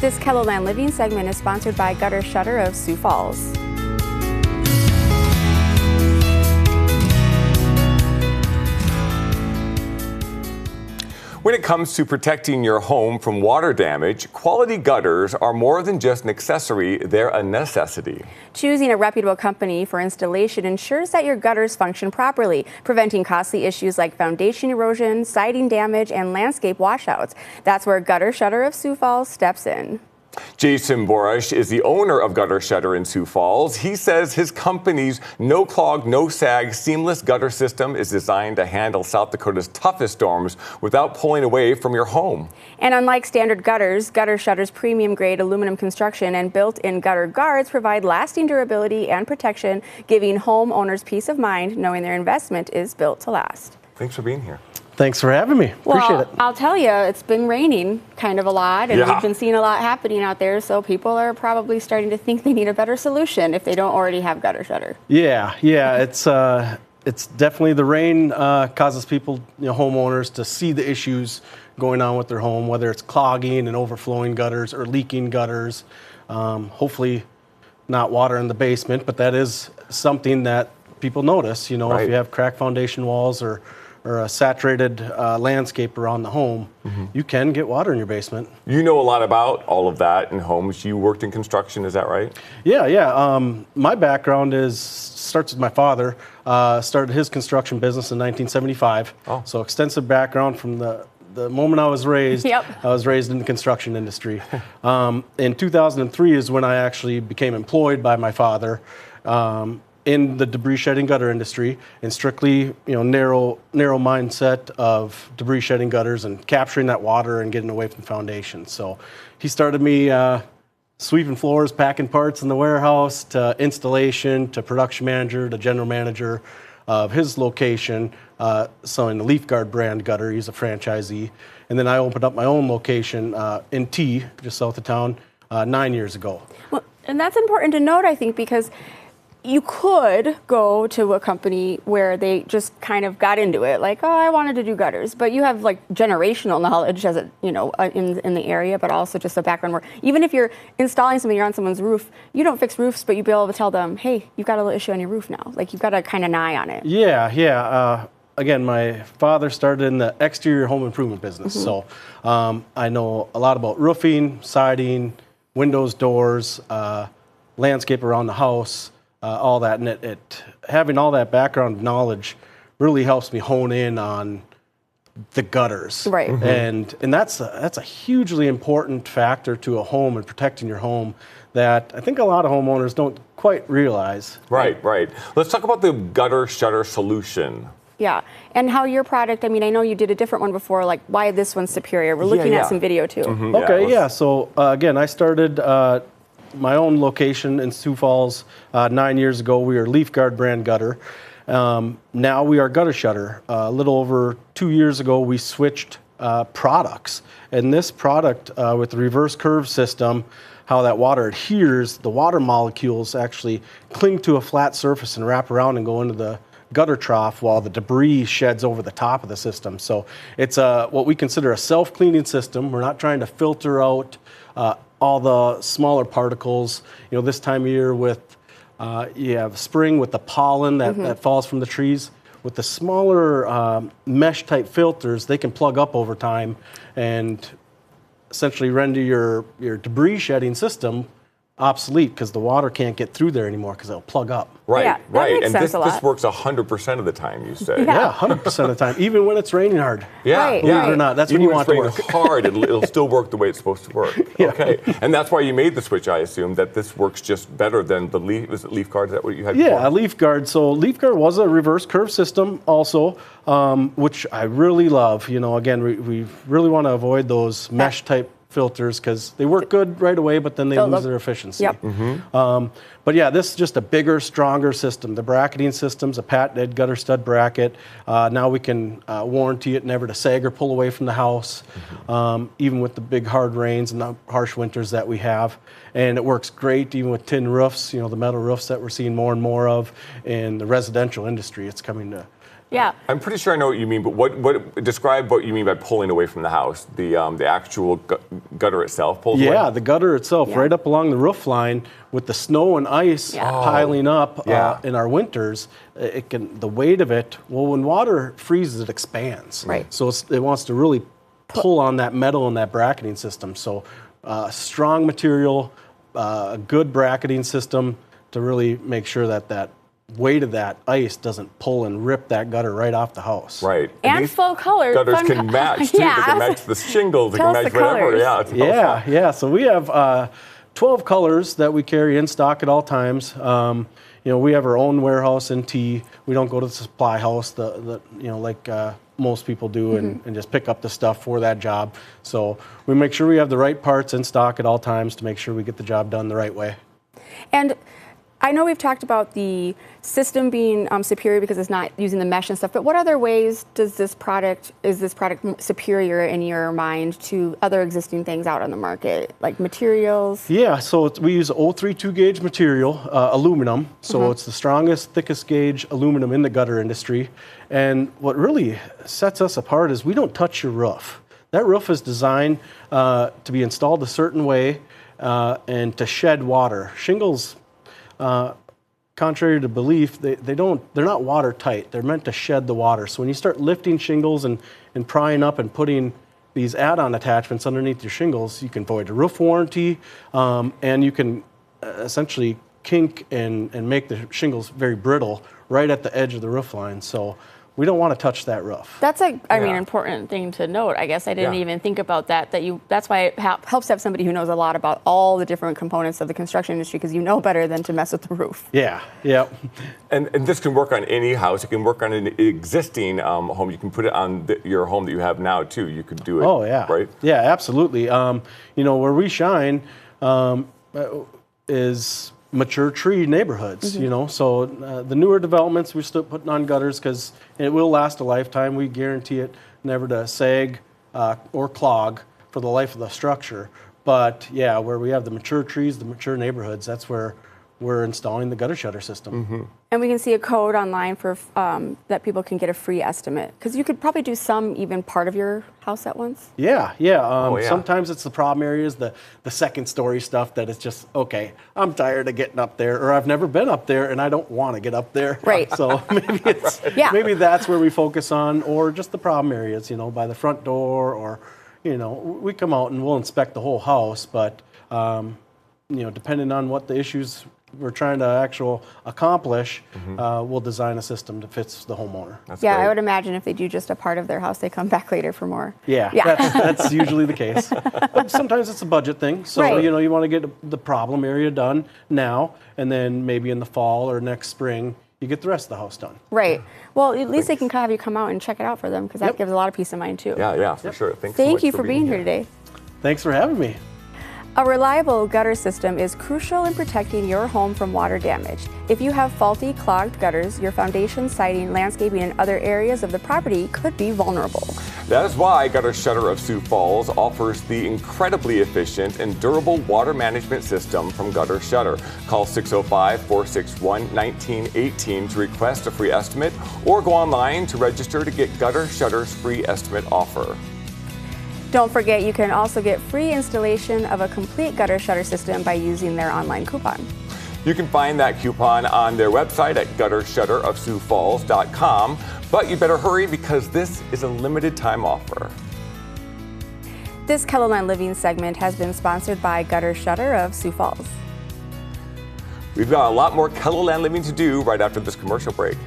This Keloland Living segment is sponsored by Gutter Shutter of Sioux Falls. When it comes to protecting your home from water damage, quality gutters are more than just an accessory, they're a necessity. Choosing a reputable company for installation ensures that your gutters function properly, preventing costly issues like foundation erosion, siding damage, and landscape washouts. That's where Gutter Shutter of Sioux Falls steps in. Jason Borish is the owner of Gutter Shutter in Sioux Falls. He says his company's no clog, no sag, seamless gutter system is designed to handle South Dakota's toughest storms without pulling away from your home. And unlike standard gutters, Gutter Shutter's premium grade aluminum construction and built-in gutter guards provide lasting durability and protection, giving homeowners peace of mind knowing their investment is built to last. Thanks for being here. Thanks for having me. Appreciate it. I'll tell you, it's been raining kind of a lot, and we've been seeing a lot happening out there, so people are probably starting to think they need a better solution if they don't already have Gutter Shutter. Yeah, it's definitely the rain causes people, homeowners, to see the issues going on with their home, whether it's clogging and overflowing gutters or leaking gutters. Hopefully not water in the basement, but that is something that people notice, if you have cracked foundation walls or a saturated landscape around the home, you can get water in your basement. You know a lot about all of that in homes. You worked in construction, is that right? Yeah. My background starts with my father. Started his construction business in 1975. Oh. So extensive background from the moment I was raised. Yep. I was raised in the construction industry. In 2003 is when I actually became employed by my father. In the debris shedding gutter industry, and strictly, narrow mindset of debris shedding gutters and capturing that water and getting away from the foundation. So he started me sweeping floors, packing parts in the warehouse, to installation, to production manager, to general manager of his location, selling the Leaf Guard brand gutter. He's a franchisee. And then I opened up my own location in T, just south of town, 9 years ago. Well, and that's important to note, I think, because you could go to a company where they just kind of got into it, like, I wanted to do gutters, but you have like generational knowledge as in the area, but also just a background where even if you're installing something, you're on someone's roof, you don't fix roofs, but you'd be able to tell them, hey, you've got a little issue on your roof now. Like, you've got to kind of eye on it. Yeah. Again, my father started in the exterior home improvement business, so I know a lot about roofing, siding, windows, doors, landscape around the house. All that, and it having all that background knowledge really helps me hone in on the gutters, right? And that's a hugely important factor to a home and protecting your home that I think a lot of homeowners don't quite realize. Right. Let's talk about the Gutter Shutter solution. Yeah, and how your product, I know you did a different one before, like why this one's superior. We're looking at some video too. Okay, so again, I started my own location in Sioux Falls 9 years ago. We were Leaf Guard brand gutter. Now we are Gutter Shutter. A little over 2 years ago, we switched products. And this product with the reverse curve system, how that water adheres, the water molecules actually cling to a flat surface and wrap around and go into the gutter trough while the debris sheds over the top of the system. So it's what we consider a self-cleaning system. We're not trying to filter out all the smaller particles. This time of year with, you have spring with the pollen that falls from the trees. With the smaller mesh type filters, they can plug up over time and essentially render your debris shedding system obsolete because the water can't get through there anymore because it'll plug up. Right. Makes sense And this works 100% of the time, you say. Yeah, 100% of the time, even when it's raining hard. Yeah, Believe it or not, that's even when you want to work. When it's hard, it'll still work the way it's supposed to work. Okay, and that's why you made the switch, I assume, that this works just better than the Leaf Guard. Is that what you had before? Yeah, Leaf Guard. So Leaf Guard was a reverse curve system also, which I really love. Again, we really want to avoid those mesh type filters because they work good right away, but then they lose their efficiency. Yep. But yeah, this is just a bigger, stronger system. The bracketing system's a patented gutter stud bracket. Now we can warranty it never to sag or pull away from the house, even with the big hard rains and the harsh winters that we have. And it works great even with tin roofs, the metal roofs that we're seeing more and more of in the residential industry. It's coming to Yeah. I'm pretty sure I know what you mean, but describe what you mean by pulling away from the house. The actual gutter itself pulls away? Yeah, the gutter itself, right up along the roof line, with the snow and ice piling up in our winters, the weight of it, well, when water freezes, it expands. Right. So it wants to really pull on that metal and that bracketing system. So strong material, a good bracketing system to really make sure that weight of that ice doesn't pull and rip that gutter right off the house. Right. And full colors. Gutters can match, too. Yeah. They can match the shingles. They Tell can us match the whatever. colors. Yeah. So we have 12 colors that we carry in stock at all times. We have our own warehouse in T. We don't go to the supply house, like most people do, and just pick up the stuff for that job. So we make sure we have the right parts in stock at all times to make sure we get the job done the right way. And I know we've talked about the system being superior because it's not using the mesh and stuff, but what other ways is this product superior in your mind to other existing things out on the market, like materials? Yeah, so we use 032 gauge material, aluminum, so it's the strongest, thickest gauge aluminum in the gutter industry. And what really sets us apart is we don't touch your roof. That roof is designed to be installed a certain way and to shed water. Shingles, contrary to belief, they're not watertight. They're meant to shed the water. So when you start lifting shingles and prying up and putting these add-on attachments underneath your shingles, you can void a roof warranty, and you can essentially kink and make the shingles very brittle right at the edge of the roof line. So we don't want to touch that roof. That's important thing to note. I guess I didn't even think about that. That's why it helps to have somebody who knows a lot about all the different components of the construction industry, because you know better than to mess with the roof. Yeah. And this can work on any house. It can work on an existing home. You can put it on your home that you have now too. You could do it. Oh yeah. Right. Yeah, absolutely. Where we shine is mature tree neighborhoods, so the newer developments, we're still putting on gutters because it will last a lifetime. We guarantee it never to sag or clog for the life of the structure. But yeah, where we have the mature trees, the mature neighborhoods, that's where we're installing the gutter shutter system. And we can see a code online for that people can get a free estimate, because you could probably do some even part of your house at once. Yeah. Sometimes it's the problem areas, the second story stuff that is just, okay, I'm tired of getting up there, or I've never been up there and I don't want to get up there. Right. So maybe that's where we focus on, or just the problem areas, by the front door, or, we come out and we'll inspect the whole house, but, depending on what the issues we're trying to accomplish, we'll design a system that fits the homeowner. That's great. I would imagine if they do just a part of their house, they come back later for more. Yeah. That's usually the case. But sometimes it's a budget thing. So, you want to get the problem area done now, and then maybe in the fall or next spring, you get the rest of the house done. Right. Well, at least they can have you come out and check it out for them, because that gives a lot of peace of mind too. Yeah, for sure. Thank you for being here today. Thanks for having me. A reliable gutter system is crucial in protecting your home from water damage. If you have faulty, clogged gutters, your foundation, siding, landscaping, and other areas of the property could be vulnerable. That is why Gutter Shutter of Sioux Falls offers the incredibly efficient and durable water management system from Gutter Shutter. Call 605-461-1918 to request a free estimate, or go online to register to get Gutter Shutter's free estimate offer. Don't forget, you can also get free installation of a complete gutter shutter system by using their online coupon. You can find that coupon on their website at guttershutterofsiouxfalls.com, but you better hurry because this is a limited time offer. This Keloland Living segment has been sponsored by Gutter Shutter of Sioux Falls. We've got a lot more Keloland Living to do right after this commercial break.